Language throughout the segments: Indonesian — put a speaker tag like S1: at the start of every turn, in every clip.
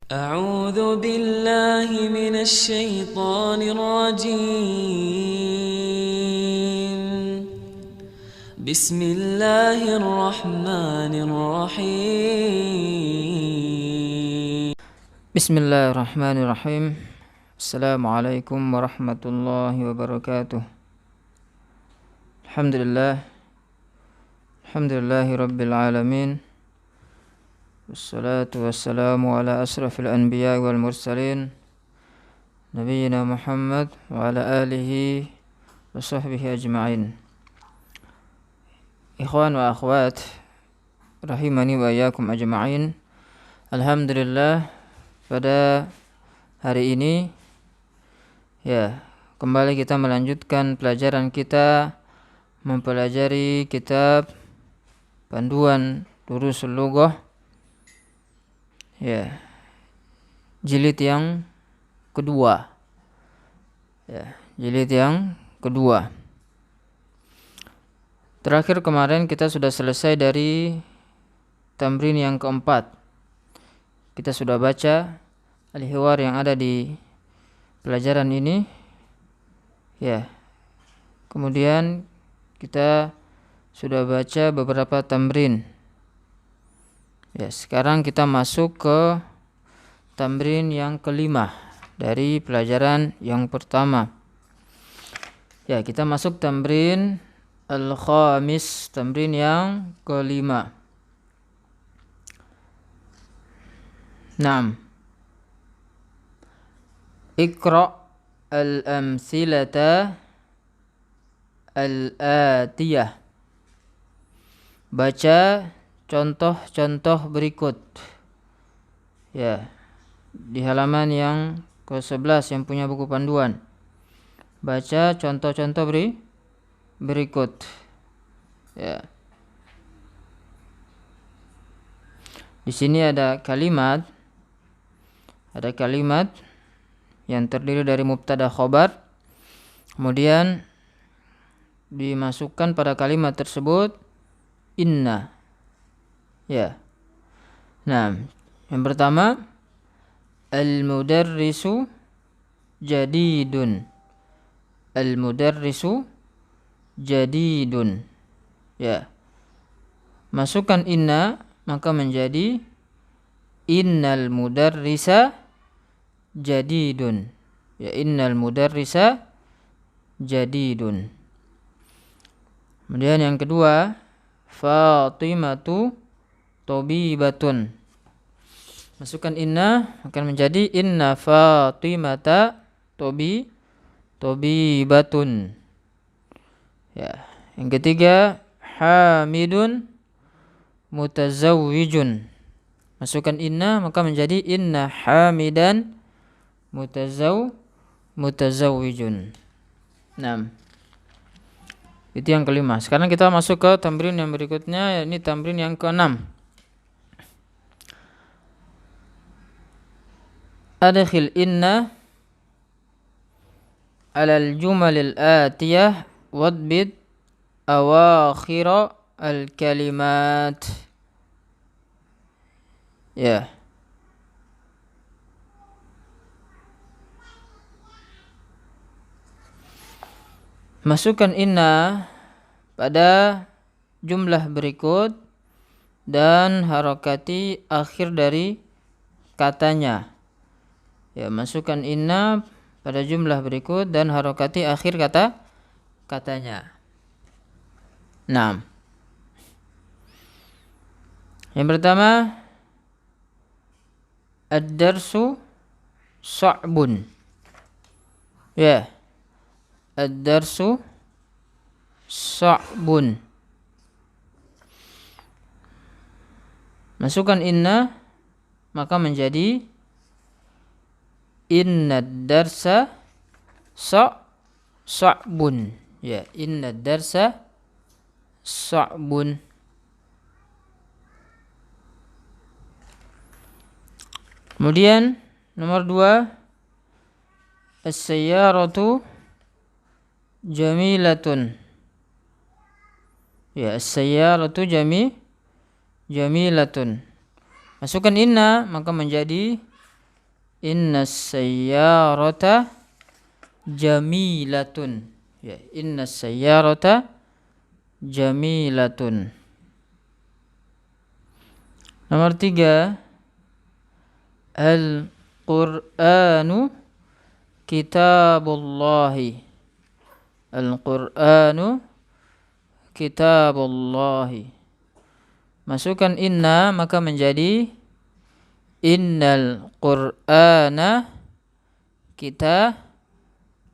S1: أعوذ بالله من الشيطان الرجيم. بسم الله الرحمن الرحيم.
S2: Bismillahirrahmanirrahim. Assalamualaikum warahmatullahi wabarakatuh. Alhamdulillahi rabbil alamin. Wassalatu wassalamu ala asrafil anbiya wal mursalin, nabiyyina Muhammad wa ala alihi wa sahbihi ajma'in. Ikhwan wa akhwat rahimani wa iyyakum ajma'in. Alhamdulillah, pada hari ini kembali kita melanjutkan pelajaran kita mempelajari kitab Panduan Durusul Lughah, jilid yang kedua. Terakhir kemarin kita sudah selesai dari tamrin yang keempat. Kita sudah baca al-hiwar yang ada di pelajaran ini. Kemudian kita sudah baca beberapa tamrin. Sekarang kita masuk ke tamrin yang kelima dari pelajaran yang pertama. Kita masuk tamrin al-khamis, tamrin yang kelima. Naam. Iqra al-amsilata al-atiyah. Baca contoh-contoh berikut. Di halaman yang ke-11 yang punya buku panduan. Baca contoh-contoh berikut. Di sini ada kalimat yang terdiri dari mubtada khobar. Kemudian dimasukkan pada kalimat tersebut inna. Nah, yang pertama, al-mudarrisu jadidun. Al-mudarrisu jadidun. Masukkan inna, maka menjadi innal mudarrisa jadidun. Innal mudarrisa jadidun. Kemudian yang kedua, Fatimatu tabibatun. Masukkan inna, akan menjadi inna Fatimata tabibatun. Yang ketiga, Hamidun mutazawwijun. Masukkan inna, maka menjadi inna Hamidan mutazawwijun. Nah, itu yang kelima. Sekarang kita masuk ke tamrin yang berikutnya, ini tamrin yang keenam. Adkhil inna alal jumalil atiyah wadbit awakhira al-kalimat. Masukkan inna pada jumlah berikut dan harakati akhir dari katanya. Masukkan inna pada jumlah berikut dan harakati akhir katanya. Nah, yang pertama, ad-darsu sa'bun. Ad-darsu sa'bun. Masukkan inna, maka menjadi inna ad-darsa sa'bun. Inna ad-darsa sa'bun. Kemudian nomor 2, as-sayyaratu jamilatun. As-sayyaratu jamilatun. Masukkan inna, maka menjadi Innas sayyarata jamilatun. Ya, innas sayyarata jamilatun. Nomor 3, Al-Qur'anu kitabullahi. Al-Qur'anu kitabullahi. Masukkan inna maka menjadi innal Qur'ana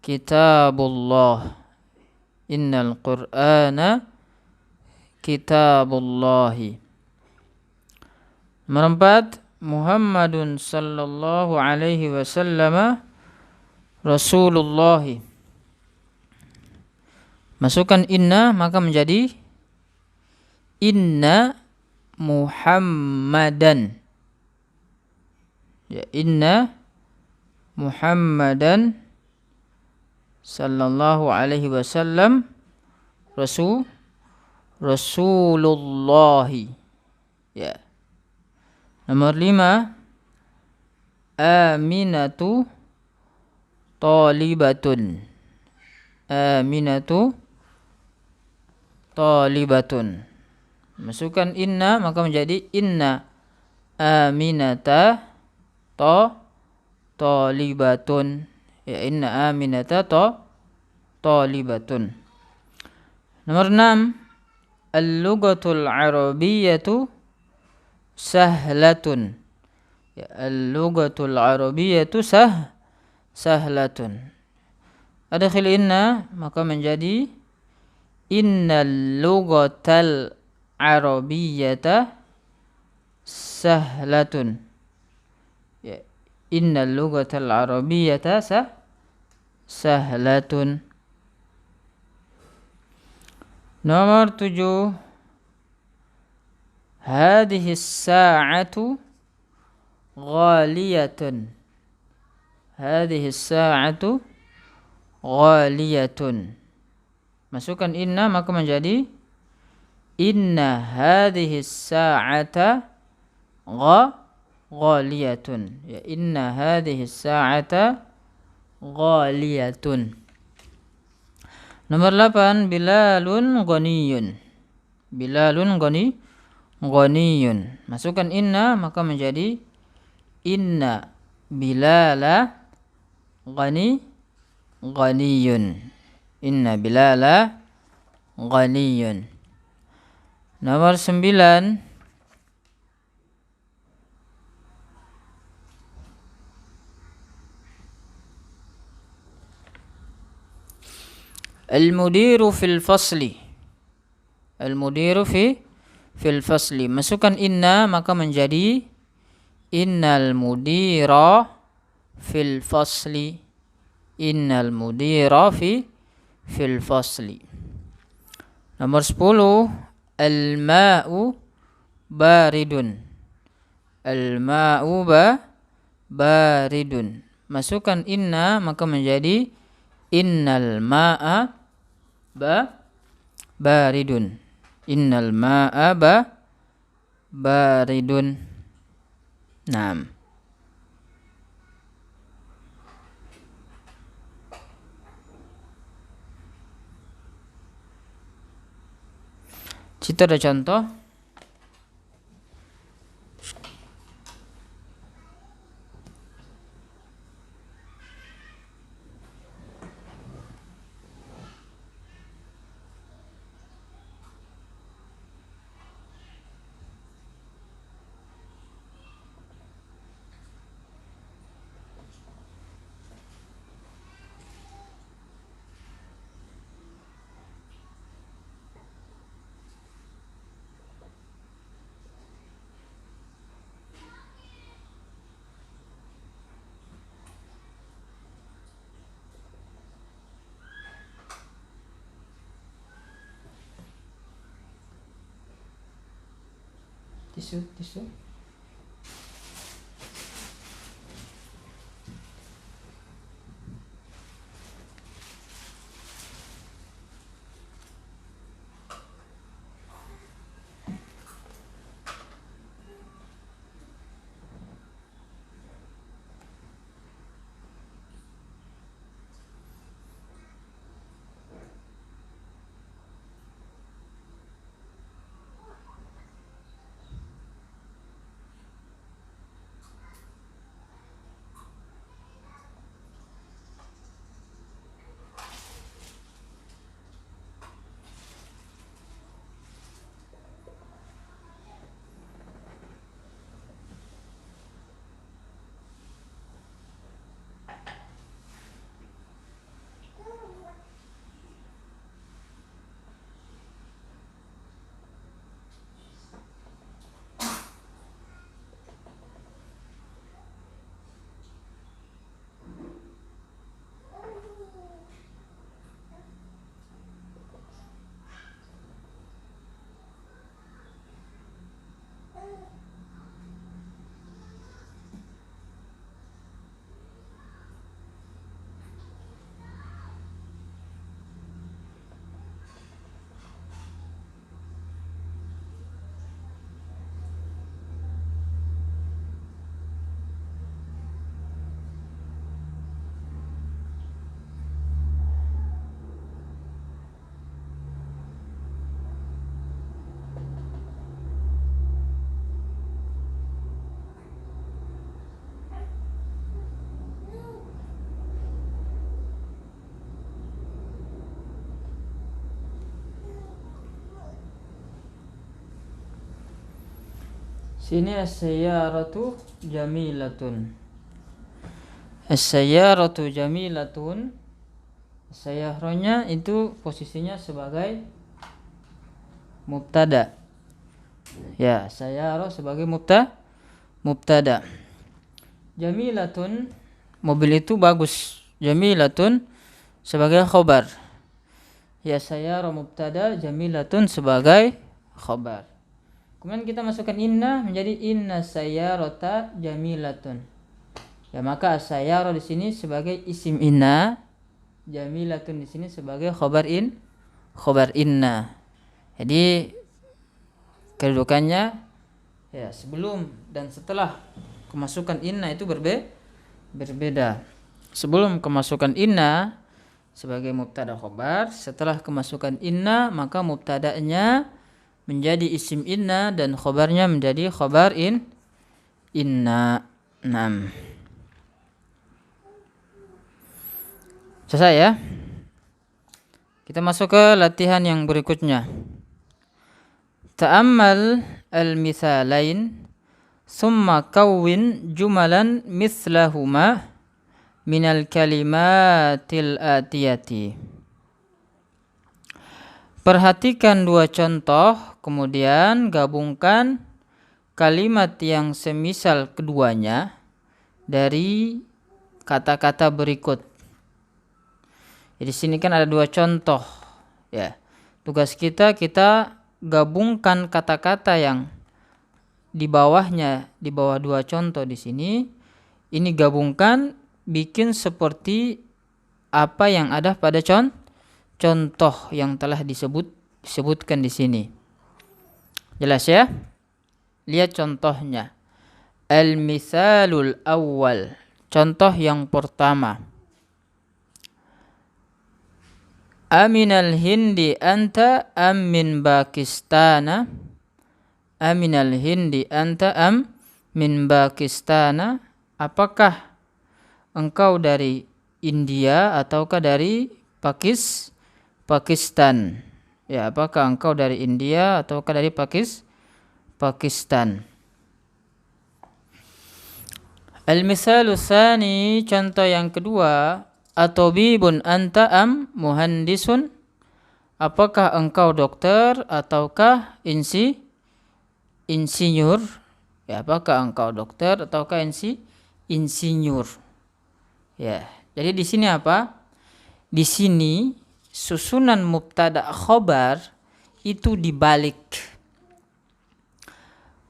S2: kitabullah. Innal Qur'ana kitabullahi. Nomor 4, Muhammadun sallallahu alaihi wasallam Rasulullah. Masukkan inna maka menjadi inna Muhammadan. Ya, inna Muhammadan sallallahu alaihi wasallam Rasulullah. Ya. Nomor 5, Aminatu talibatun. Aminatu talibatun. Masukkan inna maka menjadi inna aminata talibatun. Ya, inna aminata talibatun. Nomor 6, al-lughatul arabiyyatu sahlatun. Ya, al-lughatul arabiyyatu sahlatun. Adkhil inna maka menjadi innal lughatal arabiyyata sahlatun. Ya, innal lughatal arabiyyata sahlatun. Nomor 7, hadhihi as-sa'atu ghaliyatun. Hadhihi as-sa'atu ghaliyatun. Masukkan inna maka menjadi inna hadhihi as-sa'ata ghaliyatun. Ya, inna hadhihi as-sa'ata ghaliyatun. Nomor 8, Bilalun ghaniyun. Bilalun ghaniyun. Masukkan inna maka menjadi inna Bilala ghaniyun. Inna Bilala ghaniyun. Nomor 9, al-mudiru fil fasli. Al-mudiru fil fasli. Masukkan inna maka menjadi innal mudira fil fasli. Innal mudira fil fasli. Nomor 10, al-ma'u baridun. Al-ma'u baridun. Masukkan inna maka menjadi innal ma'a baridun. Innal ma'a baridun. Naam. Situ ada contoh. Tisu. Sini as-sayyaratu jamilatun. As-sayyaratu jamilatun. Sayyarahnya itu posisinya sebagai mubtada. Ya, sayyarah sebagai mubtada. Jamilatun, mobil itu bagus. Jamilatun sebagai khobar. Ya, sayyarah mubtada, jamilatun sebagai khobar. Kemudian kita masukkan inna menjadi inna sayyarata jamilatun. Ya, maka sayyarah di sini sebagai isim inna, jamilatun di sini sebagai khobar inna. Jadi kedudukannya ya sebelum dan setelah kemasukan inna itu berbeda. Sebelum kemasukan inna sebagai mubtada khobar, setelah kemasukan inna maka mubtada'nya menjadi isim inna dan khobarnya menjadi khobar inna. 6. Selesai ya. Kita masuk ke latihan yang berikutnya. Ta'ammal al-mithalain thumma kawwin jumalan mithlahuma minal kalimatil atiyati. Perhatikan dua contoh, kemudian gabungkan kalimat yang semisal keduanya dari kata-kata berikut. Jadi sini kan ada dua contoh, ya. Tugas kita gabungkan kata-kata yang di bawahnya, di bawah dua contoh di sini. Ini gabungkan bikin seperti apa yang ada pada contoh yang telah disebutkan di sini. Jelas ya? Lihat contohnya. Al-mithalul awwal. Contoh yang pertama. Aminal hindi anta am min Pakistana? Aminal hindi anta am min Pakistana? Apakah engkau dari India ataukah dari Pakistan? Ya, apakah engkau dari India ataukah dari Pakistan? Al-mithalu tsani, contoh yang kedua. Atobibun anta am muhandisun? Apakah engkau dokter ataukah insinyur? Ya, apakah engkau dokter ataukah insinyur? Ya, jadi di sini apa? Di sini susunan mubtada khobar itu dibalik.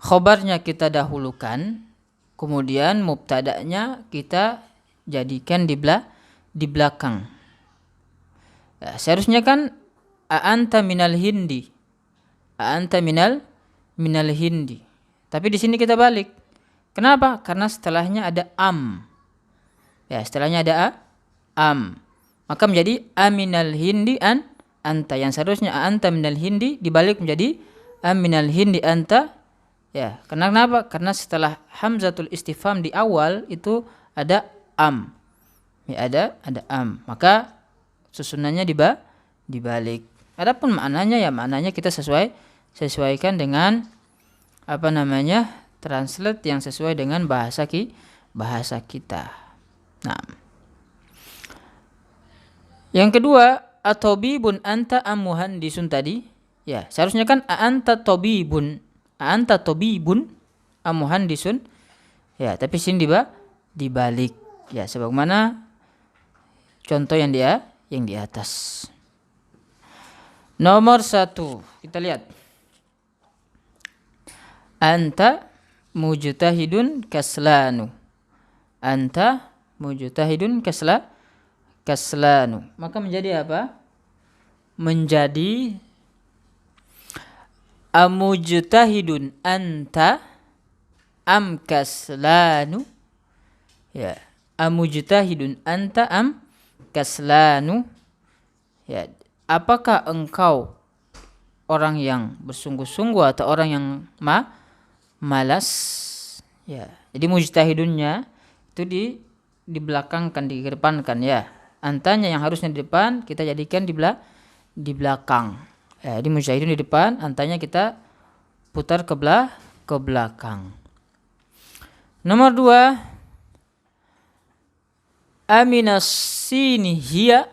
S2: Khobarnya kita dahulukan, kemudian mubtadanya kita jadikan di belakang. Ya, seharusnya kan a'anta minal hindi. A'anta minal hindi. Tapi di sini kita balik. Kenapa? Karena setelahnya ada am. Ya, setelahnya ada am. Maka menjadi aminal hindi anta. Yang seharusnya anta minal hindi dibalik menjadi aminal hindi anta. Ya, kenapa? Karena setelah hamzatul istifham di awal itu ada am. Ya, ada am. Maka susunannya dibalik. Adapun maknanya kita sesuaikan dengan translate yang sesuai dengan bahasa kita. Nah. Yang kedua, atobibun anta am muhandisun tadi. Ya, seharusnya kan anta tobibun am muhandisun. Ya, tapi sini dibalik. Ya, sebagaimana contoh yang di atas. Nomor 1, kita lihat. Anta mujtahidun kaslanu. Anta mujtahidun kaslanu. Maka menjadi apa? Menjadi amujtahidun anta am kaslanu. Ya, amujtahidun anta am kaslanu. Ya, apakah engkau orang yang bersungguh-sungguh atau orang yang malas? Ya, jadi mujtahidunnya itu di belakangkan, dikedepankan ya. Antanya yang harusnya di depan kita jadikan di belakang. Ya, jadi mujtahidun di depan, antanya kita putar ke ke belakang. Nomor 2, aminas sini hiya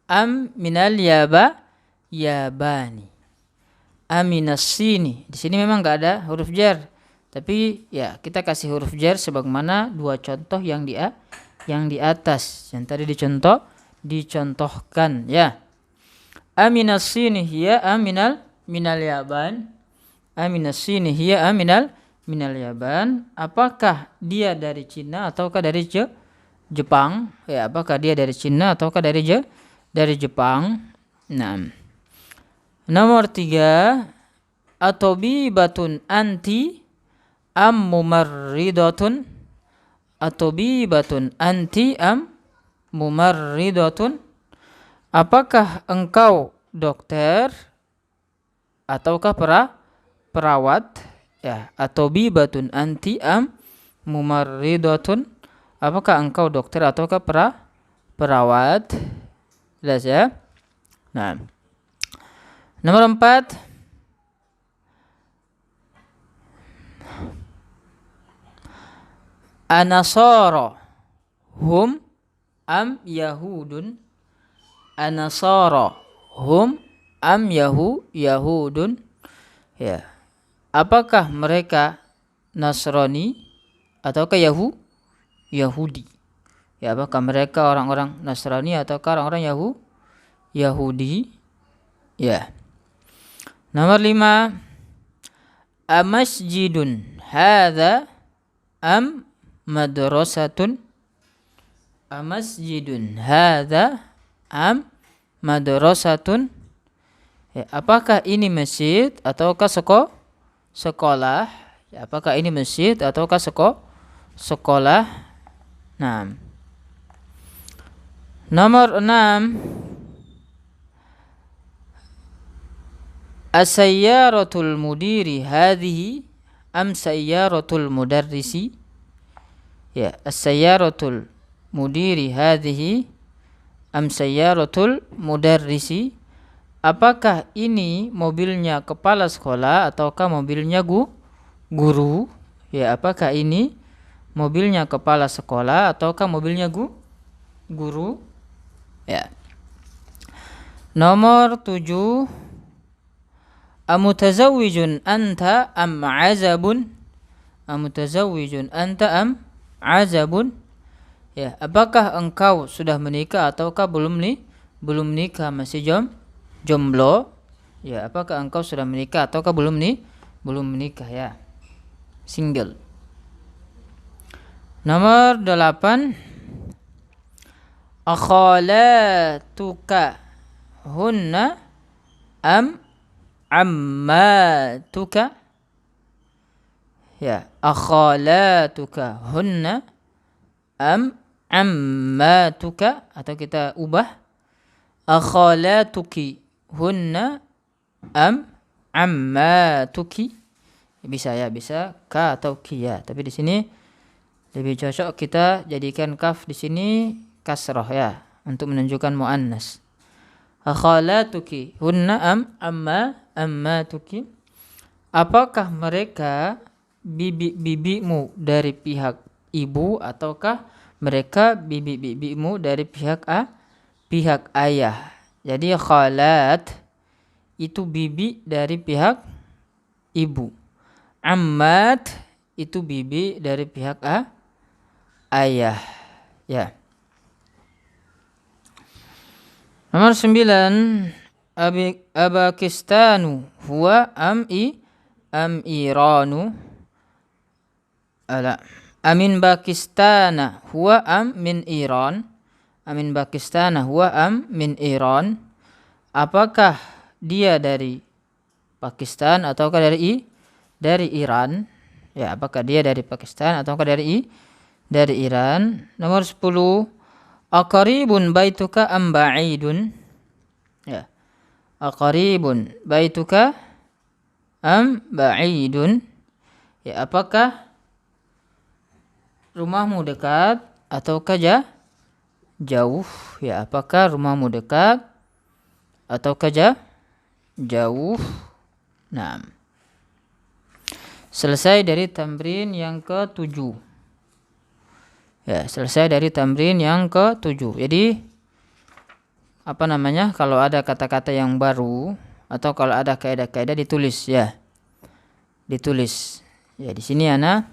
S2: am minal yabani. Aminas sini. Di sini memang enggak ada huruf jar. Tapi ya kita kasih huruf jar sebagaimana dua contoh yang di atas. Yang tadi dicontohkan ya. Aminas sini hiya am minal yaban. Aminas sini hiya am minal yaban. Apakah dia dari Cina ataukah dari Jepang? Ya, apakah dia dari Cina ataukah dari Jepang? Nah. Nomor 3, atobibatun anti am mumarridatun. Atobibatun anti am mumarridatun. Apakah engkau dokter ataukah perawat? Ya, atobibatun anti am mumarridatun. Apakah engkau dokter ataukah perawat? Jelas ya? Nah. Nomor 4, anasara hum am yahudun. Anasara hum am yahudun. Ya. Apakah mereka Nasrani ataukah Yahudi? Ya, apakah mereka orang-orang Nasrani ataukah orang-orang Yahudi? Ya. Nomor 5, amasjidun hadza am madrasatun. Amasjidun hadza am madrasatun. Ya, apakah ini masjid ataukah sekolah? Ya, apakah ini masjid ataukah sekolah? Nah. Nomor 6, as-sayyaratul mudiri hadhihi am sayyaratul mudarrisi. Ya, as-sayyaratul mudiri hadhihi am sayyaratul mudarrisi. Apakah ini mobilnya kepala sekolah ataukah mobilnya guru? Ya, apakah ini mobilnya kepala sekolah ataukah mobilnya guru? Ya. Nomor 7, amutazawwijun anta am azabun. Amutazawwijun anta am azabun. Ya, apakah engkau sudah menikah ataukah belum menikah, masih jomblo? Ya, apakah engkau sudah menikah ataukah belum menikah ya? Single. Nomor 8, akhalatuka hunna am ammatuka. Ya, akhalatuka hunna am ammatuka, atau kita ubah akhalatuki hunna am ammatuki. Bisa ya, bisa ka atau ki ya. Tapi di sini lebih cocok kita jadikan kaf di sini kasrah ya, untuk menunjukkan muannas. Akhalatuki hunna am ammatuki. Apakah mereka bibi-bibimu dari pihak ibu ataukah mereka bibi-bibimu dari pihak ayah? Jadi khalat itu bibi dari pihak ibu. Ammat itu bibi dari pihak ayah. Ya. Nomor 9, abakistanu huwa am iranu. Amin Pakistana huwa am min Iran. Amin Pakistana huwa am min Iran. Apakah dia dari Pakistan ataukah dari Iran? Ya, apakah dia dari Pakistan ataukah dari Iran? Nomor 10, aqaribun baituka am ba'idun. Ya. Aqaribun baituka am ba'idun. Ya, apakah rumahmu dekat ataukah jauh? Ya, apakah rumahmu dekat ataukah jauh? Nah. selesai dari tamrin yang ke-7. Ya, selesai dari tamrin yang ke-7. Jadi kalau ada kata-kata yang baru atau kalau ada kaidah-kaidah ditulis ya. Ditulis. Ya, di sini ana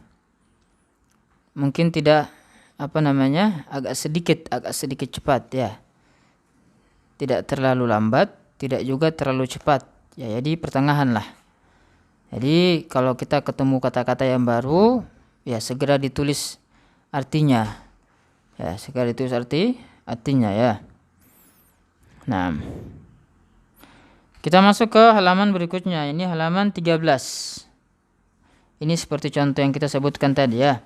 S2: mungkin tidak agak sedikit cepat ya. Tidak terlalu lambat, tidak juga terlalu cepat. Ya, jadi pertengahan lah. Jadi kalau kita ketemu kata-kata yang baru, ya segera ditulis artinya. Ya, segera ditulis artinya ya. Nah, kita masuk ke halaman berikutnya. Ini halaman 13. Ini seperti contoh yang kita sebutkan tadi ya.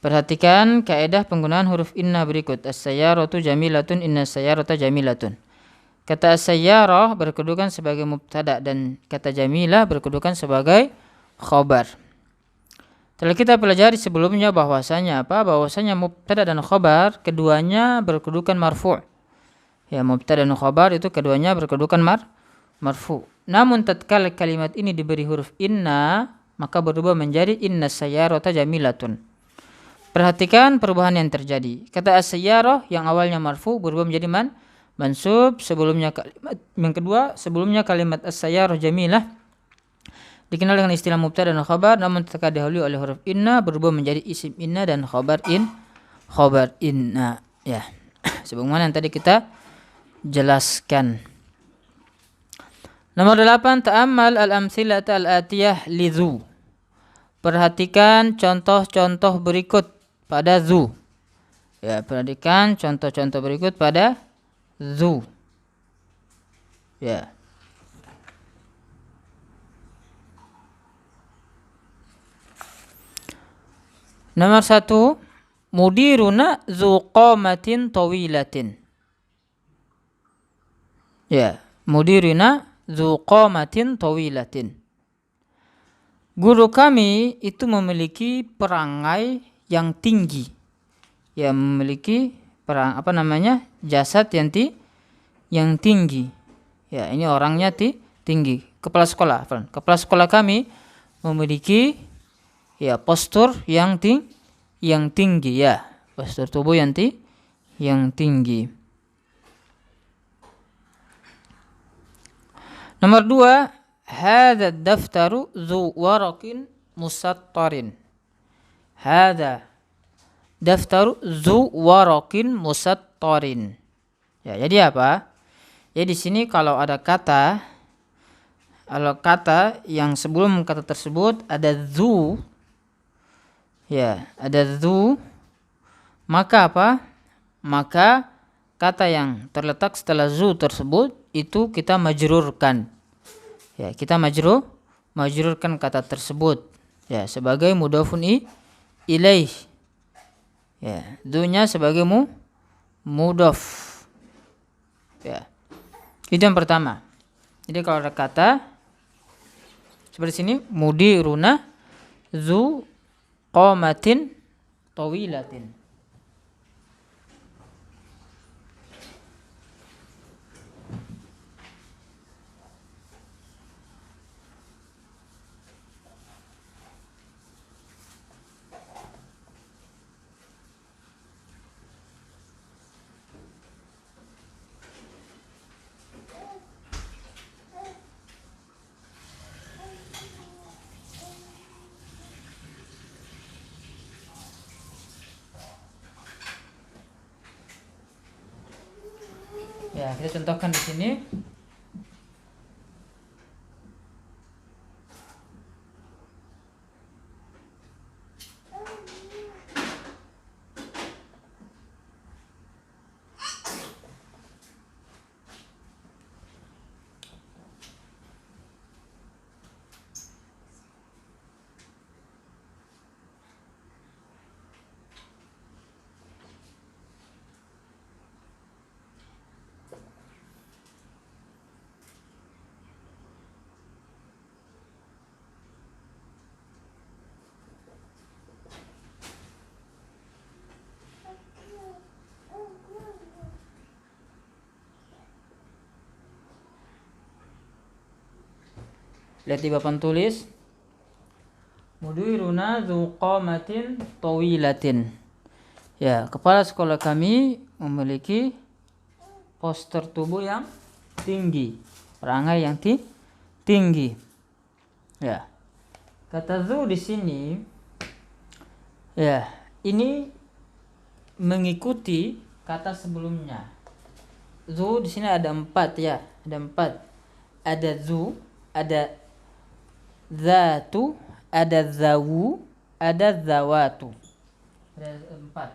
S2: Perhatikan kaidah penggunaan huruf inna berikut. As-sayyaratu jamilatun, inna sayyarata jamilatun. Kata as-sayyarah berkedudukan sebagai mubtada dan kata jamilah berkedudukan sebagai khobar. Telah kita pelajari sebelumnya bahwasanya mubtada dan khobar keduanya berkedudukan marfu'. Ya, mubtada dan khobar itu keduanya berkedudukan marfu'. Namun tatkala kalimat ini diberi huruf inna, maka berubah menjadi inna sayyarata jamilatun. Perhatikan perubahan yang terjadi. Kata as-sayyarah yang awalnya marfu berubah menjadi mansub. Sebelumnya kalimat yang kedua, sebelumnya kalimat as-sayyarah jamilah dikenal dengan istilah mubtada dan khabar, namun ketika didahului oleh huruf inna berubah menjadi isim inna dan khabar inna ya. Sebagaimana yang tadi kita jelaskan. Nomor 8, ta'ammal al-amthilata al-atiyah li dzu. Perhatikan contoh-contoh berikut pada dzu. Ya, perhatikan contoh-contoh berikut pada dzu. Ya. Nomor 1, mudiruna dzu qamatin tawilatin. Ya, mudiruna dzu qamatin tawilatin. Guru kami itu memiliki perangai yang tinggi. Ya, memiliki jasad yang tinggi. Ya, ini orangnya tinggi. Kepala sekolah kami memiliki ya postur yang tinggi ya. Postur tubuh yang tinggi. Nomor 2, hadza daftaru dzu waraqin musattarin. Hadza daftaru dzu waraqin musattarin. Ya, jadi apa? Ya, di sini kalau kata yang sebelum kata tersebut ada dzu, ya, ada dzu, maka apa? Maka kata yang terletak setelah dzu tersebut itu kita majrurkan. Ya, kita majrurkan kata tersebut ya sebagai mudhofun ilaih. Ya, dzunya sebagai mudhof. Ya. Itu yang pertama. Jadi kalau ada kata seperti sini, mudiruna dzu qamatin tawilatin. Ya, kita contohkan di sini. Lihat di papan tulis. Mudiruna dzu qamatin tawilatin. Ya, kepala sekolah kami memiliki postur tubuh yang tinggi, perangai yang tinggi. Ya. Kata dzu di sini ya, ini mengikuti kata sebelumnya. Dzu di sini ada 4 ya, ada 4. Ada dzu, ada zatu, ada zawu, ada zawatu. Ada 4.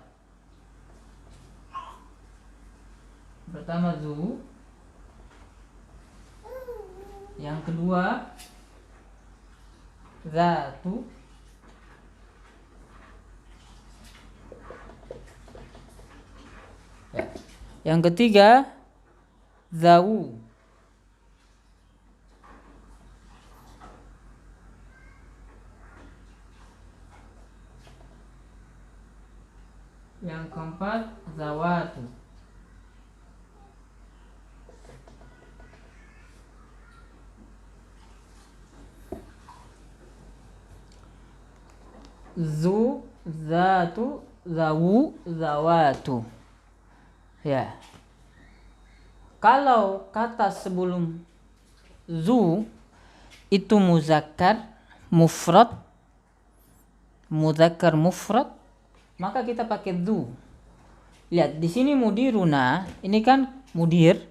S2: Pertama dzu, yang kedua zatu, ya. Yang ketiga zawu, yang keempat zawatu. Zu, zatu, zawu, zawatu. Ya. Kalau kata sebelum zu itu muzakkar mufrad, muzakkar mufrad, maka kita pakai zu. Lihat di sini mudiruna, ini kan mudir,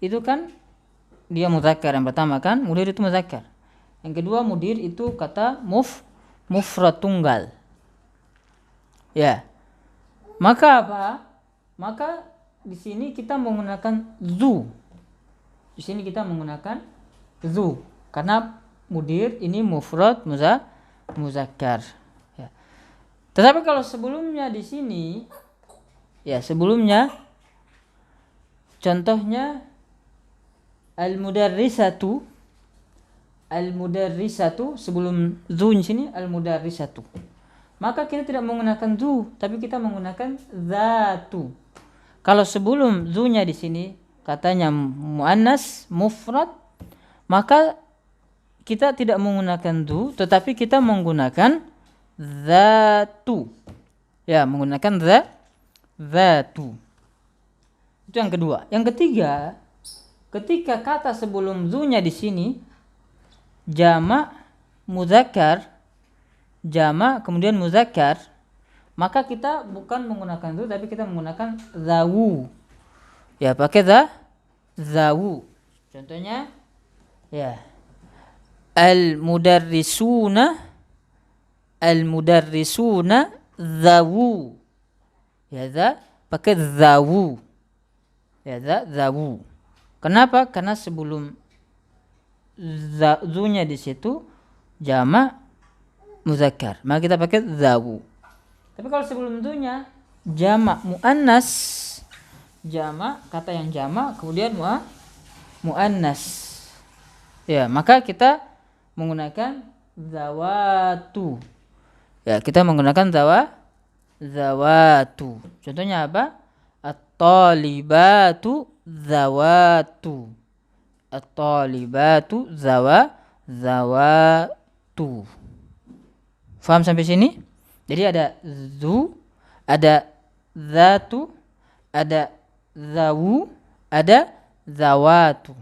S2: itu kan dia muzakkar yang pertama kan, mudir itu muzakkar. Yang kedua mudir itu kata mufrad tunggal. Ya. Maka apa? Maka di sini kita menggunakan zu. Di sini kita menggunakan zu karena mudir ini mufrad muzakkar. Ya. Tetapi kalau sebelumnya di sini ya, sebelumnya contohnya al-mudarrisatu sebelum zu di sini al-mudarrisatu. Maka kita tidak menggunakan zu, tapi kita menggunakan zatu. Kalau sebelum zu-nya di sini katanya muannas mufrad, maka kita tidak menggunakan zu, tetapi kita menggunakan zatu. Ya, menggunakan zatu. Itu yang kedua. Yang ketiga, ketika kata sebelum zu-nya di sini jamak muzakkar, jamak kemudian muzakkar, maka kita bukan menggunakan zu tapi kita menggunakan zawu. Ya, pakai zawu. Contohnya ya, al-mudarrisuna zawu. Ya, pakai zawu. Ya, zawu. Kenapa? Karena sebelum zu-nya di situ jamak muzakkar, maka kita pakai zawu. Tapi kalau sebelum zu-nya jamak muannas, jamak kata yang jamak kemudian muannas, ya, maka kita menggunakan zawatu. Ya, kita menggunakan zawatu. Contohnya apa? At-talibatu zawatu. At-talibatu zawatu. Faham sampai sini? Jadi ada zu, ada zatu, ada zawu, ada zawatu.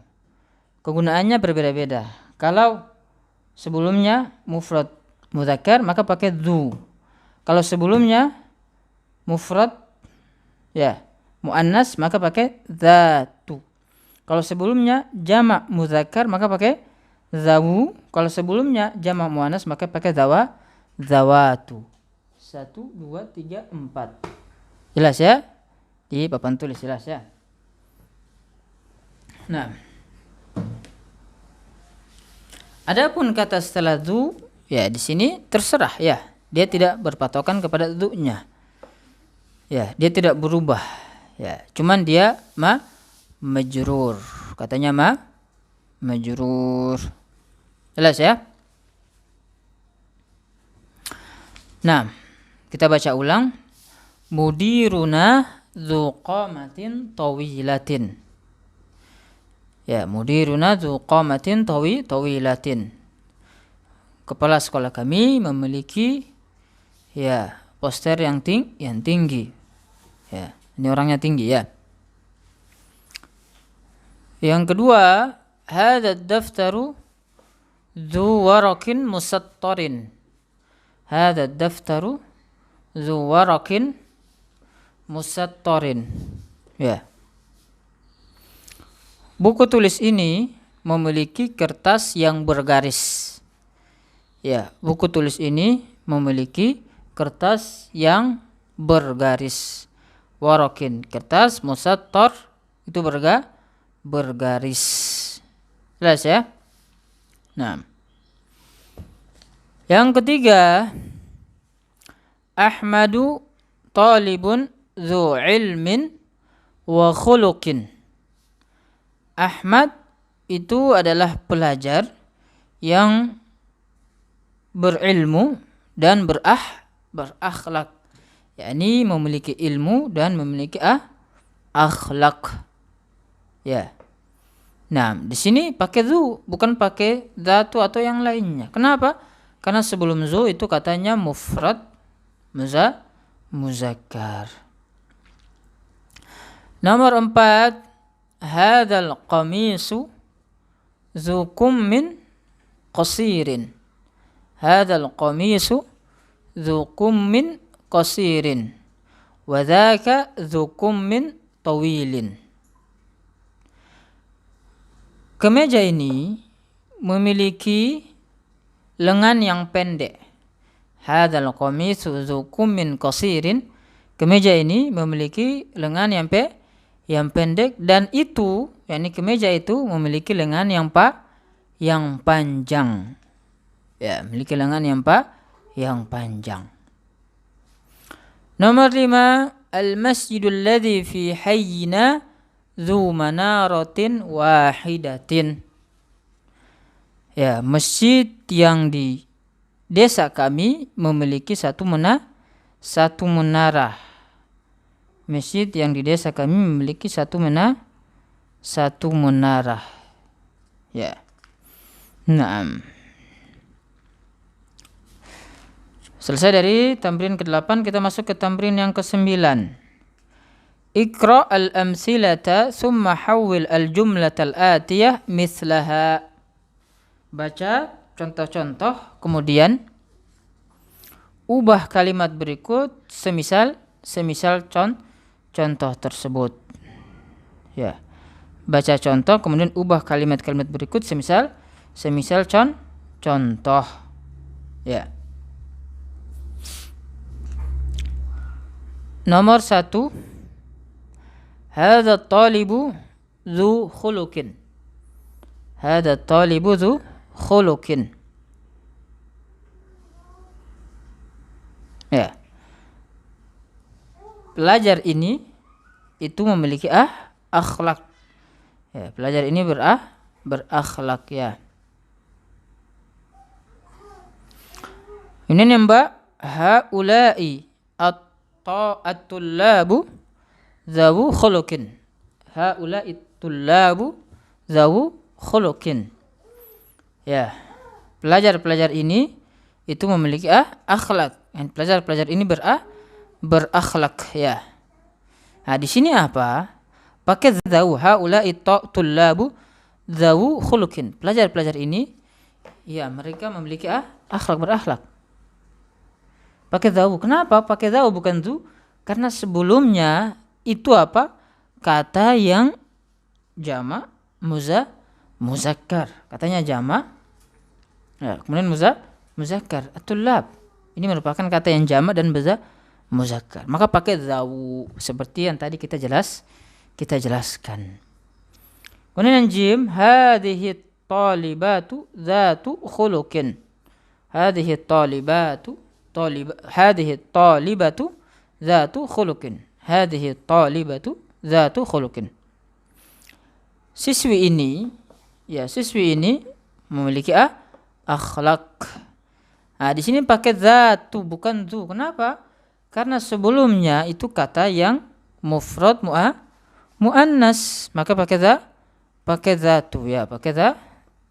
S2: Kegunaannya berbeda-beda. Kalau sebelumnya mufrad muzakkar maka pakai zu. Kalau sebelumnya mufrad ya muannas maka pakai zatu. Kalau sebelumnya jamak muzakkar maka pakai zawu. Kalau sebelumnya jamak muannas maka pakai zawatu. 1, 2, 3, 4. Jelas ya? Di papan tulis jelas ya. Nah, adapun kata setelah zu, ya di sini terserah ya. Dia tidak berpatokan kepada zu-nya. Ya, dia tidak berubah. Ya, cuman dia majrur. Katanya majrur. Jelas ya? Nah, kita baca ulang. Mudiruna dzu qamatin tawilatin. Ya, mudiruna dzu qamatin tawilatin. kepala sekolah kami memiliki ya poster yang tinggi. Ya, ini orangnya tinggi ya. Yang kedua, hadha daftaru dzu waraqin musattarin. Hadha daftaru dzu waraqin musattarin. Ya. Buku tulis ini memiliki kertas yang bergaris. Ya, buku tulis ini memiliki kertas yang bergaris. Waraqin kertas, musattar itu bergaris. Jelas ya? Nah. Yang ketiga, Ahmadu talibun dzu ilmin wa khuluqin. Ahmad itu adalah pelajar yang berilmu dan berakhlak. yakni memiliki ilmu dan memiliki akhlak. Ya. Nah, di sini pakai zu, bukan pakai zatu atau yang lainnya. Kenapa? Karena sebelum zu itu katanya mufrad muzakkar. Nomor 4, hadzal qamisu zu kummin qasirin. Hadzal qamisu zu kummin qasirin wa dzaka zu kummin tawilin. Kemeja ini memiliki lengan yang pendek. Hadzal qamisu zu kummin qasirin. Kemeja ini memiliki lengan yang pendek, dan itu, yakni kemeja itu memiliki lengan yang panjang. Ya, memiliki lengan yang panjang. Nomor 5, al-masjidul ladzi fi hayyina dzu manaratin wahidatin. Ya, masjid yang di desa kami memiliki satu menara. Masjid yang di desa kami memiliki satu menara. Ya. Naam. Selesai dari tamrin ke-8, kita masuk ke tamrin yang ke-9. Iqra al-amsilata thumma hawwil al-jumlata al-atiyah mislaha. Baca contoh-contoh, kemudian ubah kalimat berikut semisal contoh tersebut. Ya. Baca contoh, kemudian ubah kalimat-kalimat berikut semisal contoh. Ya. Nomor 1, hadza talibu dzu khuluqin. Hadza talibu dzu khuluqin. Ya. Pelajar ini itu memiliki akhlak. Ya, pelajar ini berakhlak ya. Ini nih Mbak, haula'i at-tullabu dzawu khuluqin. Haula'i at-tullabu dzawu khuluqin. Ya. Pelajar-pelajar ini itu memiliki akhlak. Dan pelajar-pelajar ini berakhlak ya. Nah, di sini apa? Pakai dzawu, haula'i at-tullabu dzawu khuluqin. Pelajar-pelajar ini ya, mereka memiliki berakhlak. Pakai dzawu. Kenapa pakai dzawu bukan zu? Karena sebelumnya itu apa? Kata yang jamak muzakkar. Katanya jamak. Ya, kemudian muzakkar. At-tullab. Ini merupakan kata yang jamak dan muzakkar. Maka pakai dzawu seperti yang tadi kita jelaskan. Kemudian jim, hadhihi talibatu dzatu khuluqin. Hadhihi talibatu dzatu khuluqin. Hadhihi talibatu dzatu khuluqin. Siswi ini memiliki akhlak. Nah, di sini pakai dzatu bukan zu. Kenapa? Karena sebelumnya itu kata yang mufrad muannas, maka pakai dzatu ya, pakai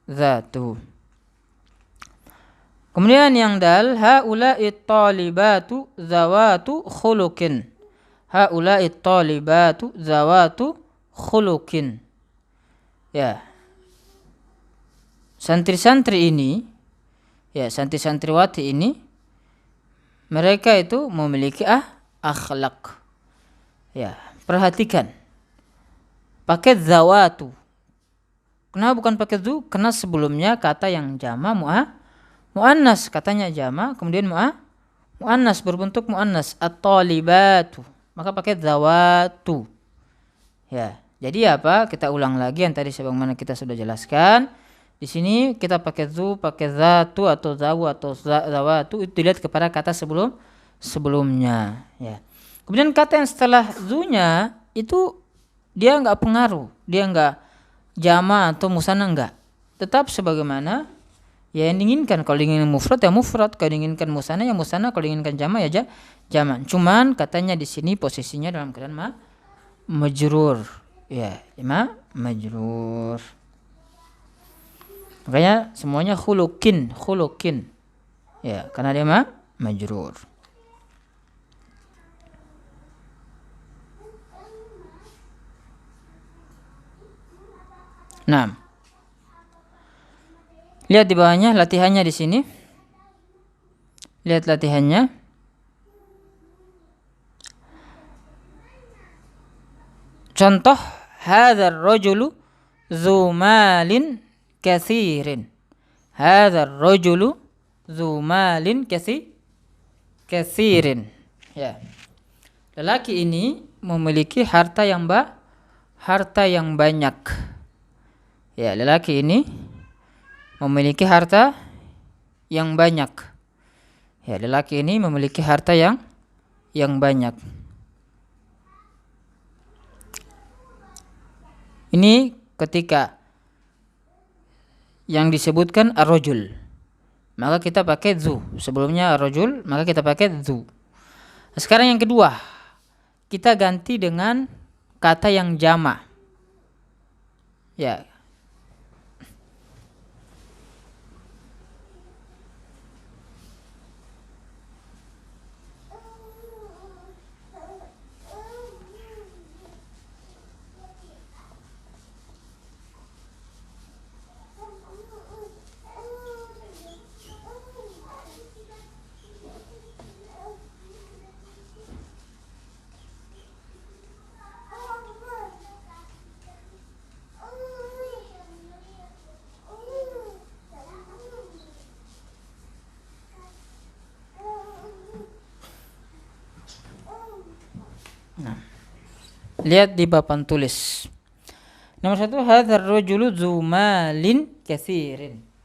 S2: dzatu. Kemudian yang dal, haula'i talibatu zawatu khuluqin. Haula'i talibatu zawatu khuluqin. Ya. Santri-santri ini, ya santri-santriwati ini, mereka itu memiliki akhlak. Ya, perhatikan. Pakai zawatu. Kenapa bukan pakai zu? Karena sebelumnya kata yang jama muannas, katanya jama, kemudian muannas berbentuk muannas, at-talibatu. Maka pakai zawatu. Ya. Jadi apa? Kita ulang lagi yang tadi sebagaimana kita sudah jelaskan. Di sini kita pakai zu, pakai zatu atau zawu atau zawatu, itu dilihat kepada kata sebelumnya, ya. Kemudian kata yang setelah zunya itu dia enggak pengaruh, dia enggak jama atau musanna, enggak. Tetap sebagaimana ya yang diinginkan. Kalau diinginkan mufrad ya mufrad, kalau diinginkan musanna ya musanna, kalau diinginkan jama ya jama. Cuman katanya di sini posisinya dalam keadaan majrur. Ya, majrur. Makanya semuanya khuluqin. Ya, karena dia majrur. Nah, lihat di bawahnya latihannya di sini. Lihat latihannya. Contoh, hadzal rajulu dzu malin katsirin. Hadzal rajulu dzu malin katsirin. Ya. Lelaki ini memiliki harta yang banyak. Ya, lelaki ini memiliki harta yang banyak. Ya, lelaki ini memiliki harta yang banyak. Ini ketika yang disebutkan ar-rajul, maka kita pakai zu. Sebelumnya ar-rajul, maka kita pakai zu. Sekarang yang kedua, kita ganti dengan kata yang jama. Ya. Nah, lihat di papan tulis. Nomor 1, hadzal rajulu dzu malin katsirin.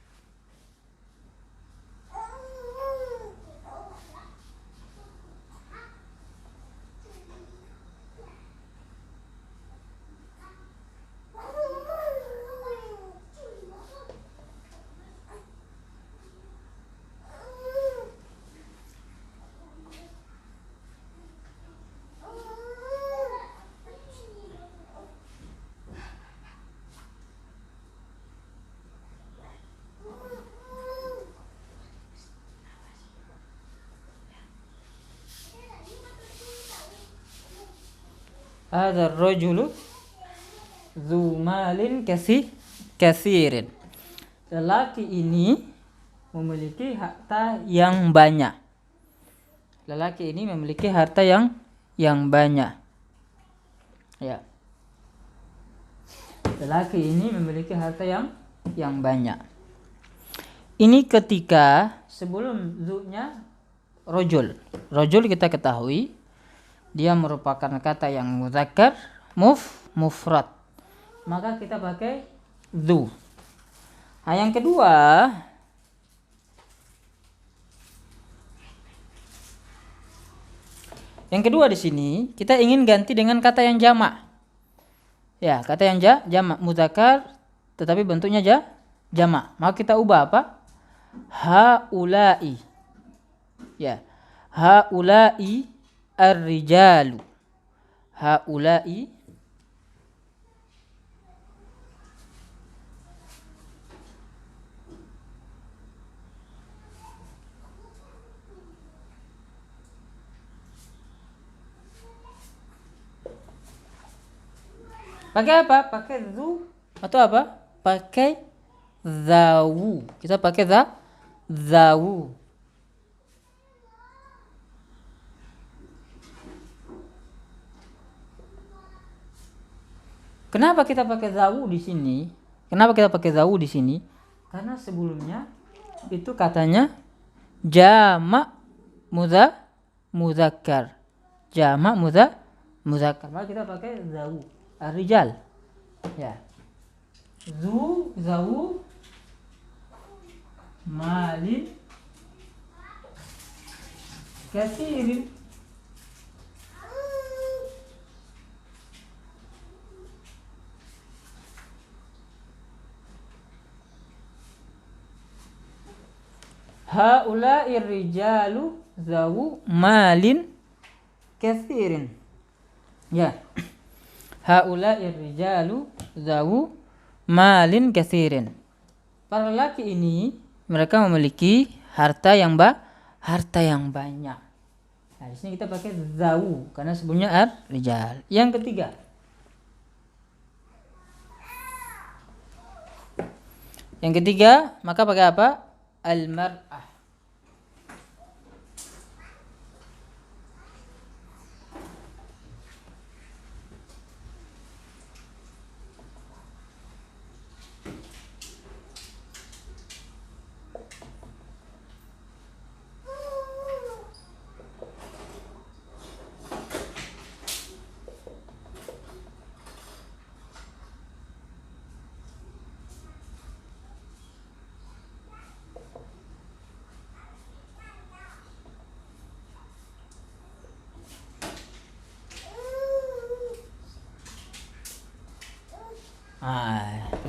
S2: Hadzal rajulu dzu malin katsirin. Lelaki ini memiliki harta yang banyak. Lelaki ini memiliki harta yang banyak. Ya. Lelaki ini memiliki harta yang banyak. Ini ketika sebelum zu-nya rajul. Rajul kita ketahui dia merupakan kata yang muzakkar mufrad. Maka kita pakai zu. Nah, yang kedua, di sini kita ingin ganti dengan kata yang jamak. Ya, kata yang jamak muzakkar tetapi bentuknya jamak. Maka kita ubah apa? Haula'i. Ya. Haula'i ar-rijalu. Haula'i Pakai apa? Pakai zu atau apa? Pakai zawu. Kita pakai zawu. Kenapa kita pakai zawu di sini? Kenapa kita pakai zawu di sini? Karena sebelumnya itu katanya jamak muzakkar. Jamak muzakkar. Maka kita pakai zawu. Ar-rijal. Ya. Zawu malin kasirin. Haula'ir rijalu zawu malin kathirin. Ya. Haula'ir rijalu zawu malin kathirin. Para lelaki ini mereka memiliki harta yang banyak. Nah, di sini kita pakai zawu karena sebelumnya ar-rijal. Yang ketiga. Maka pakai apa? Al-mar'ah.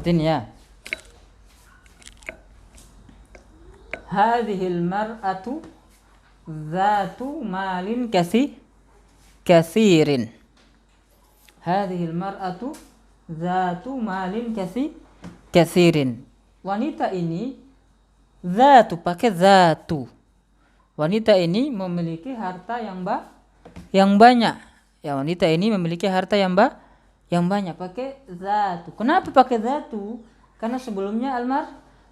S2: Seperti ini ya. Hadhil mar'atu zatu malin kathirin. Hadhil mar'atu zatu malin kathirin. Wanita ini zatu, pakai zatu. Wanita ini memiliki harta yang banyak. Ya, wanita ini memiliki harta yang banyak, pakai zatu. Kenapa pakai zatu? Karena sebelumnya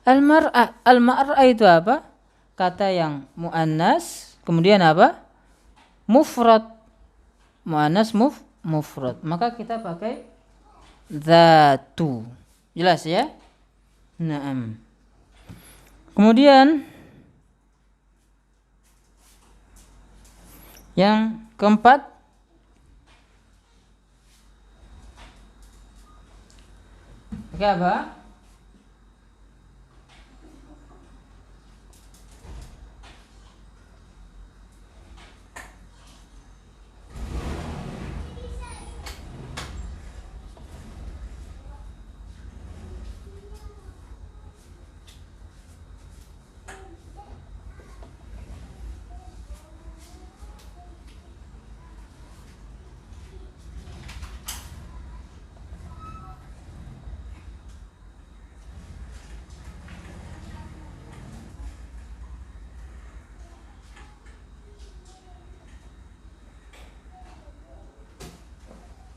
S2: al-mar'ah itu apa? Kata yang muannas, kemudian apa? Mufrad. Muannas mufrad. Maka kita pakai zatu. Jelas ya? Naam. Kemudian yang keempat, pakai apa?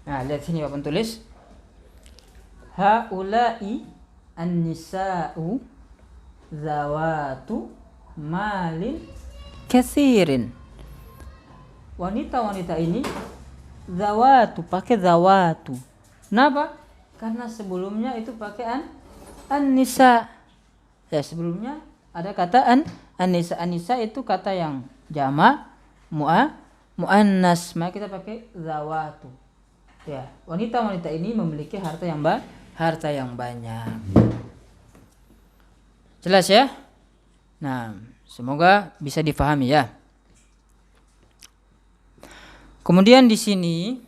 S2: Nah, lihat sini Bapak tulis. Haula'i an-nisa'u zawatu malin kathirin. Wanita-wanita ini zawatu, pakai zawatu. Kenapa? Karena sebelumnya itu pakai an-nisa. Ya, sebelumnya ada kata an-nisa. An-nisa itu kata yang jamak muannas. Maka kita pakai zawatu. Ya, wanita-wanita ini memiliki harta yang banyak. Jelas ya? Nah, semoga bisa difahami ya. Kemudian di sini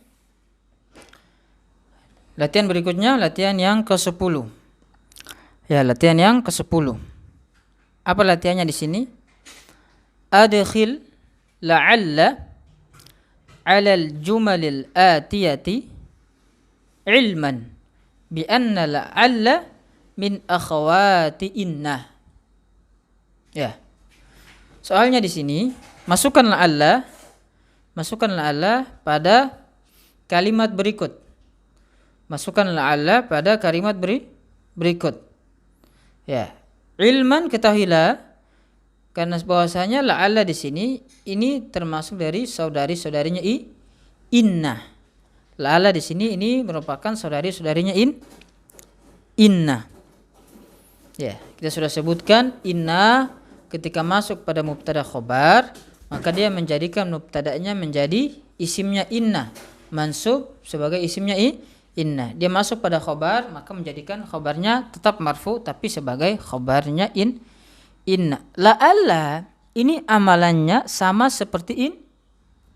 S2: latihan berikutnya, latihan yang ke-10. Ya, latihan yang ke-10. Apa latihannya di sini? Adkhil la'alla 'ala al-jumalil atiyati ilman bi anna la'alla min akhawati inna. Ya. Soalnya di sini masukkan la'alla pada kalimat berikut. Masukkan la'alla pada kalimat berikut. Ya. Ilman, ketahuilah karena bahwasanya la'alla di sini ini termasuk dari saudari-saudarinya inna. La'alla di sini ini merupakan saudari-saudarinya inna. Ya, kita sudah sebutkan inna ketika masuk pada mubtada khobar, maka dia menjadikan mubtada'nya menjadi isimnya inna, mansub sebagai isimnya inna. Dia masuk pada khobar, maka menjadikan khobarnya tetap marfu tapi sebagai khobarnya inna. La'alla ini amalannya sama seperti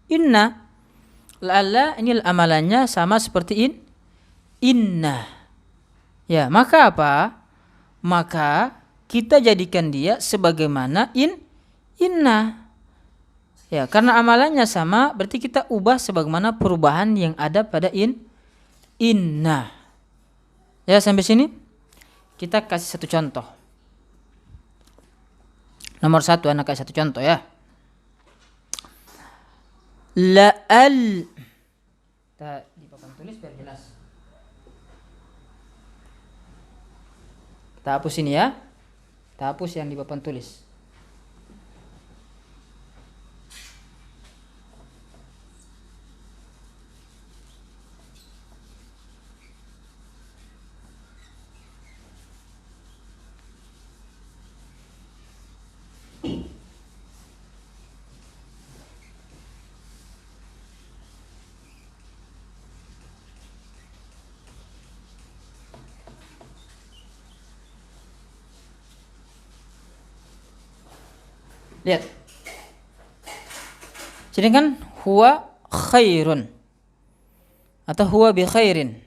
S2: inna. La'alla ini amalannya sama seperti inna. Ya, maka apa? Maka kita jadikan dia sebagaimana inna. Ya, karena amalannya sama, berarti kita ubah sebagaimana perubahan yang ada pada inna. Ya, sampai sini kita kasih satu contoh. Nomor 1 anak kasih satu contoh ya. La'al. Kita di papan tulis biar jelas. Kita hapus ini ya. Kita hapus yang di papan tulis. Lihat. Jadi kan huwa khairun atau huwa bi khairin.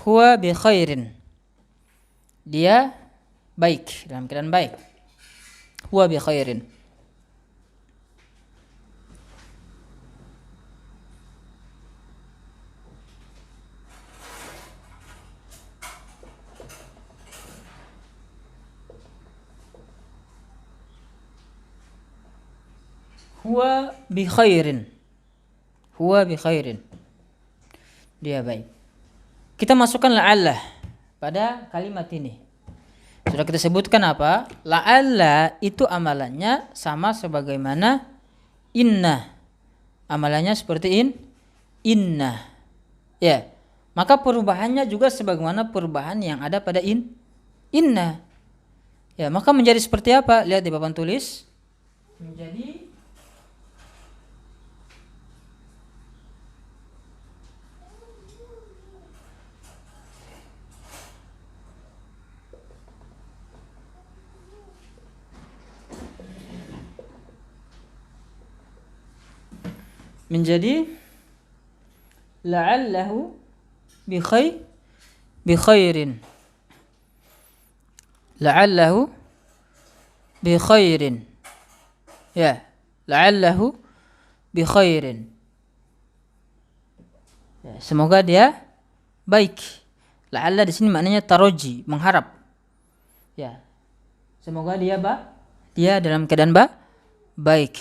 S2: Huwa bi khairin. Dia baik, dalam keadaan baik. Huwa bi khairin. Huwa bi khairin. Huwa bi khairin. Dia baik. Kita masukkan la'alla pada kalimat ini. Sudah kita sebutkan apa? La'alla itu amalannya sama sebagaimana inna. Amalannya seperti inna. Ya. Maka perubahannya juga sebagaimana perubahan yang ada pada inna. Ya, maka menjadi seperti apa? Lihat di papan tulis. Menjadi la'allahu bi khairin. La'allahu bi khairin. Ya, la'allahu bi khairin. Ya, semoga dia baik. La'alla di sini maknanya taroji, mengharap. Ya. Semoga dia dalam keadaan baik.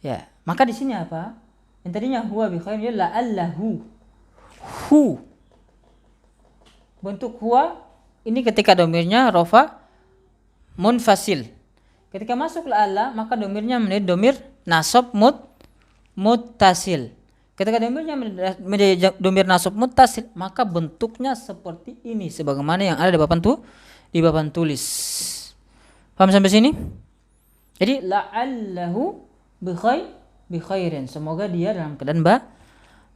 S2: Ya. Maka di sini apa? Yang tadinya huwa bi khairin ya la'allahu. Hu. Bentuk huwa ini ketika domirnya rofa munfasil. Ketika masuk la'alla maka domirnya menjadi domir nasab muttasil. Ketika domirnya menjadi domir nasab muttasil, maka bentuknya seperti ini sebagaimana yang ada di papan tulis. Paham sampai sini? Jadi la'allahu bi khairin, semoga dia dalam keadaan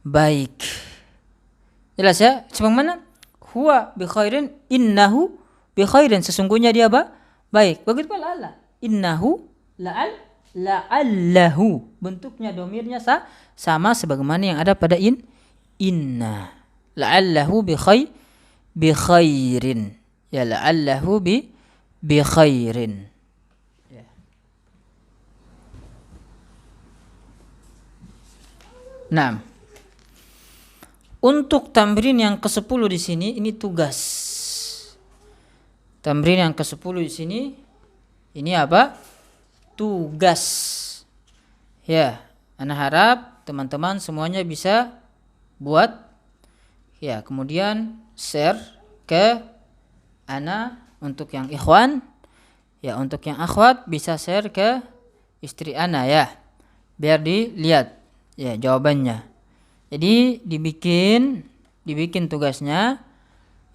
S2: baik. Jelas ya? Sebagaimana huwa bi khairin, innahu bi khairin, sesungguhnya dia baik. Begitu pula la'alla. Innahu la'allahu, bentuknya domirnya sama sebagaimana yang ada pada inna. La'allahu bi khairin. Ya, la'allahu bi khairin. Ya. Nah, untuk tamrin yang ke-10 di sini ini tugas. Tamrin yang ke-10 di sini ini apa? Tugas. Ya, ana harap teman-teman semuanya bisa buat Ya, kemudian share ke ana untuk yang ikhwan. Ya, untuk yang akhwat bisa share ke istri ana ya. Biar dilihat ya jawabannya. Jadi dibikin tugasnya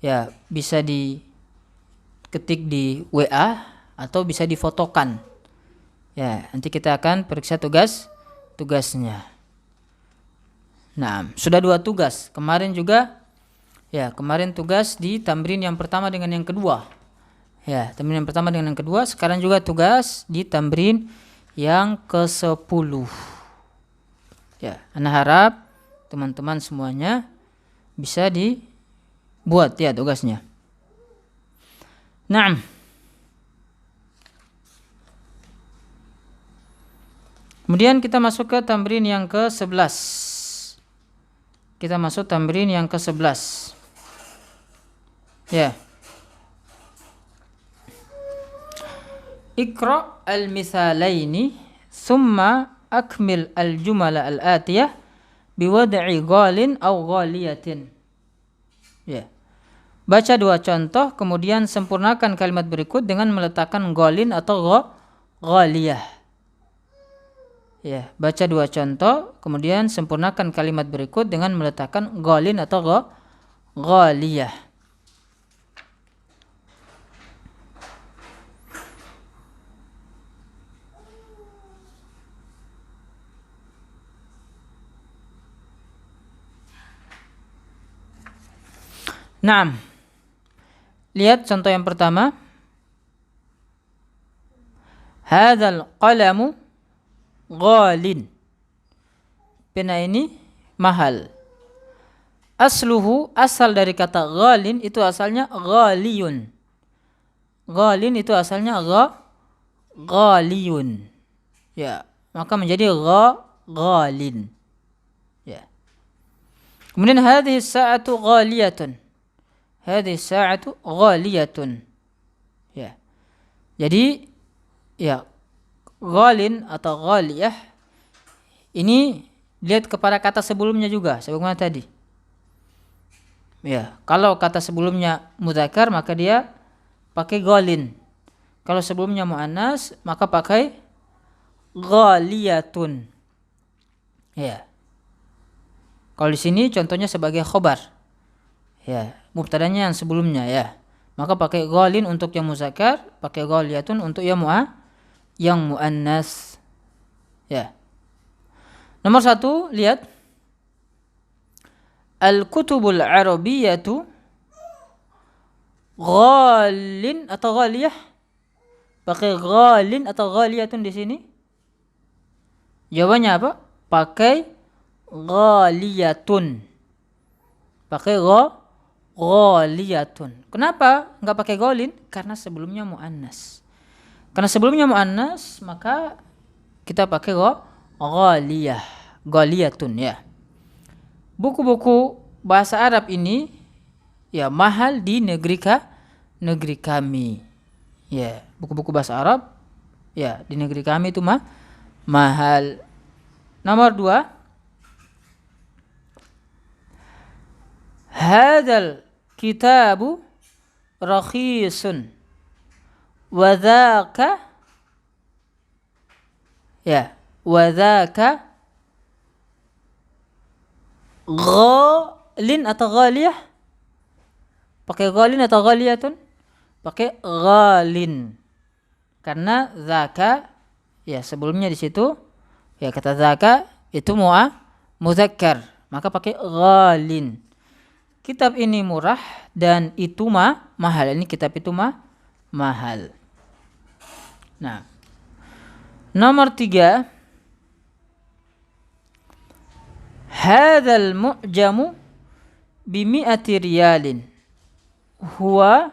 S2: ya, bisa diketik di WA atau bisa difotokan. Ya, nanti kita akan periksa tugasnya. Nah, sudah 2 tugas. Kemarin tugas di tamrin yang pertama dengan yang kedua. Ya, tamrin yang pertama dengan yang kedua. Sekarang juga tugas di tamrin yang ke-10. Ya, ana harap teman-teman semuanya bisa dibuat ya tugasnya. Naam. Kemudian kita masuk ke tamrin yang ke-11. Kita masuk tamrin yang ke-11. Ya. Iqra al-mithalaini thumma akmil al-jumala al-atiyah biwad'i ghalin aw ghaliyatin. Ya. Baca 2 contoh, kemudian sempurnakan kalimat berikut dengan meletakkan ghalin atau ghaliyah. Ya, baca 2 contoh, kemudian sempurnakan kalimat berikut dengan meletakkan ghalin atau ghaliyah. Naam. Lihat contoh yang pertama. Hadzal qalamu ghalin. Pena ini mahal. Asluhu, asal dari kata ghalin itu asalnya ghaliyun. Ghalin itu asalnya ghaliyun. Ya, maka menjadi ghalin. Ya. Kemudian hadhihi sa'atu ghaliyatun. Hadhihi sa'atu ghaliyatun. Ya. Jadi ya, ghalin atau ghaliyah ini lihat kepada kata sebelumnya juga, sebagaimana tadi. Ya, kalau kata sebelumnya mudzakkar maka dia pakai ghalin. Kalau sebelumnya muannas maka pakai ghaliyatun. Ya. Kalau di sini contohnya sebagai khobar. Ya, mubtadanya yang sebelumnya ya. Maka pakai ghalin untuk yang muzakkar, pakai ghaliyatun untuk yang muannas. Ya. Nomor 1, lihat. Al-kutubul arabiyyatu ghalin atau ghaliyah? Pakai ghalin atau ghaliyatun di sini? Jawabannya apa? Pakai ghaliyatun. Pakai ghaliyatun. Kenapa enggak pakai ghalin? Karena sebelumnya muannas. Karena sebelumnya muannas, maka kita pakai ghaliyah, ghaliyatun ya. Buku-buku bahasa Arab ini ya mahal di negeri kami. Ya, buku-buku bahasa Arab ya di negeri kami itu mahal. Nomor 2. Hadzal kitabu rakhisun wa dzaka ya, wa dzaka ghalin atau ghaliyah? Pakai ghalin atau ghaliyatun? Pakai ghalin. Karena dzaka ya sebelumnya di situ ya kata dzaka itu mudzakkar, maka pakai ghalin. Kitab ini murah dan itu mahal. Ini kitab itu mahal. Nah, nomor 3. Hadzal mu'jamu bimi'ati riyalin. Huwa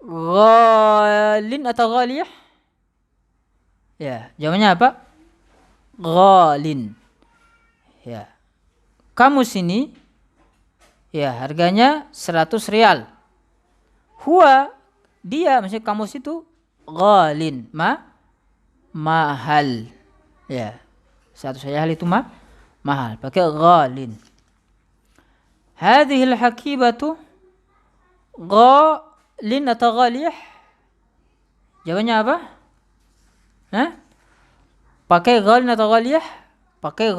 S2: ghalin atau ghaliyah? Ya, jawabannya apa? Ghalin. Ya. Kamus ini ya harganya 100 rial. Huwa, dia maksudnya kamus itu ghalin, mahal. Ya. 100 rial itu mahal, pakai ghalin. Hadhil hakibatu ghalin atau ghaliyah? Jawabannya apa? Hah? Pakai ghalin atau ghaliyah? Pakai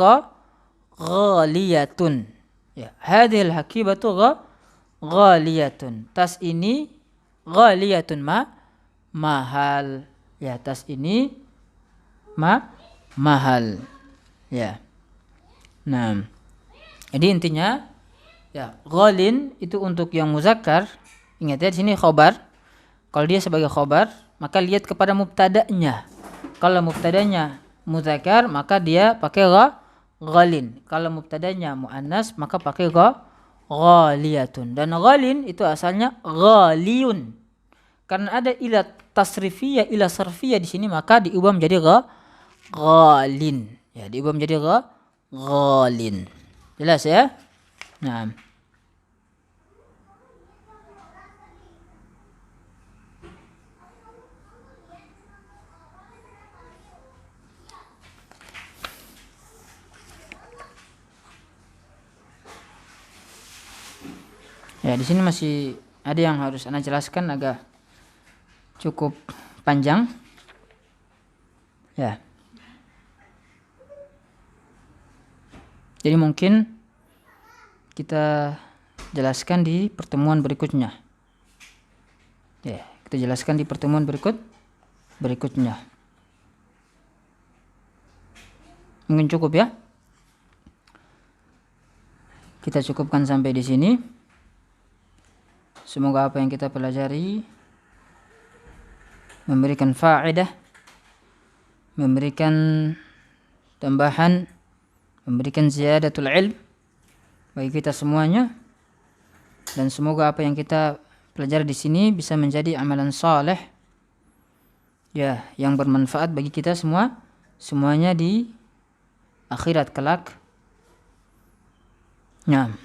S2: ghaliyatun. Ya, hadhil hakibatu ghaliyatun. Tas ini ghaliyatun mahal. Ya, tas ini mahal. Ya. Nah, jadi intinya ya, ghalin itu untuk yang muzakkar. Ingat ya, di sini khobar. Kalau dia sebagai khobar, maka lihat kepada mubtada'nya. Kalau mubtada'nya muzakkar, maka dia pakai ghalin. Kalau mubtada'nya muannas, maka pakai ghaliyatun. Dan ghalin itu asalnya ghaliyun. Karena ada ila tasrifiyah, ila sarfiyah di sini, maka diubah menjadi ghalin. Ya, diubah menjadi ghalin. Jelas ya? Nah. Ya, di sini masih ada yang harus Anda jelaskan, agak cukup panjang. Ya. Jadi mungkin kita jelaskan di pertemuan berikutnya. Ya, kita jelaskan di pertemuan berikutnya. Mungkin cukup ya. Kita cukupkan sampai di sini. Semoga apa yang kita pelajari memberikan faedah, memberikan tambahan, memberikan ziyadatul ilm bagi kita semuanya, dan semoga apa yang kita pelajari di sini bisa menjadi amalan saleh ya, yang bermanfaat bagi kita semuanya di akhirat kelak. Nah,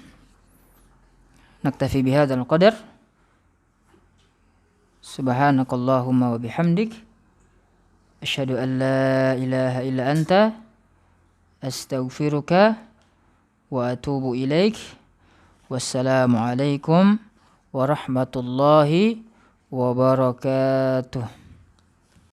S2: naktafi bihadzal qadar. Subhanakallahumma wa bihamdik, asyhadu an la ilaha illa anta, astaghfiruka wa atubu ilaik. Wassalamu alaikum warahmatullahi wabarakatuh.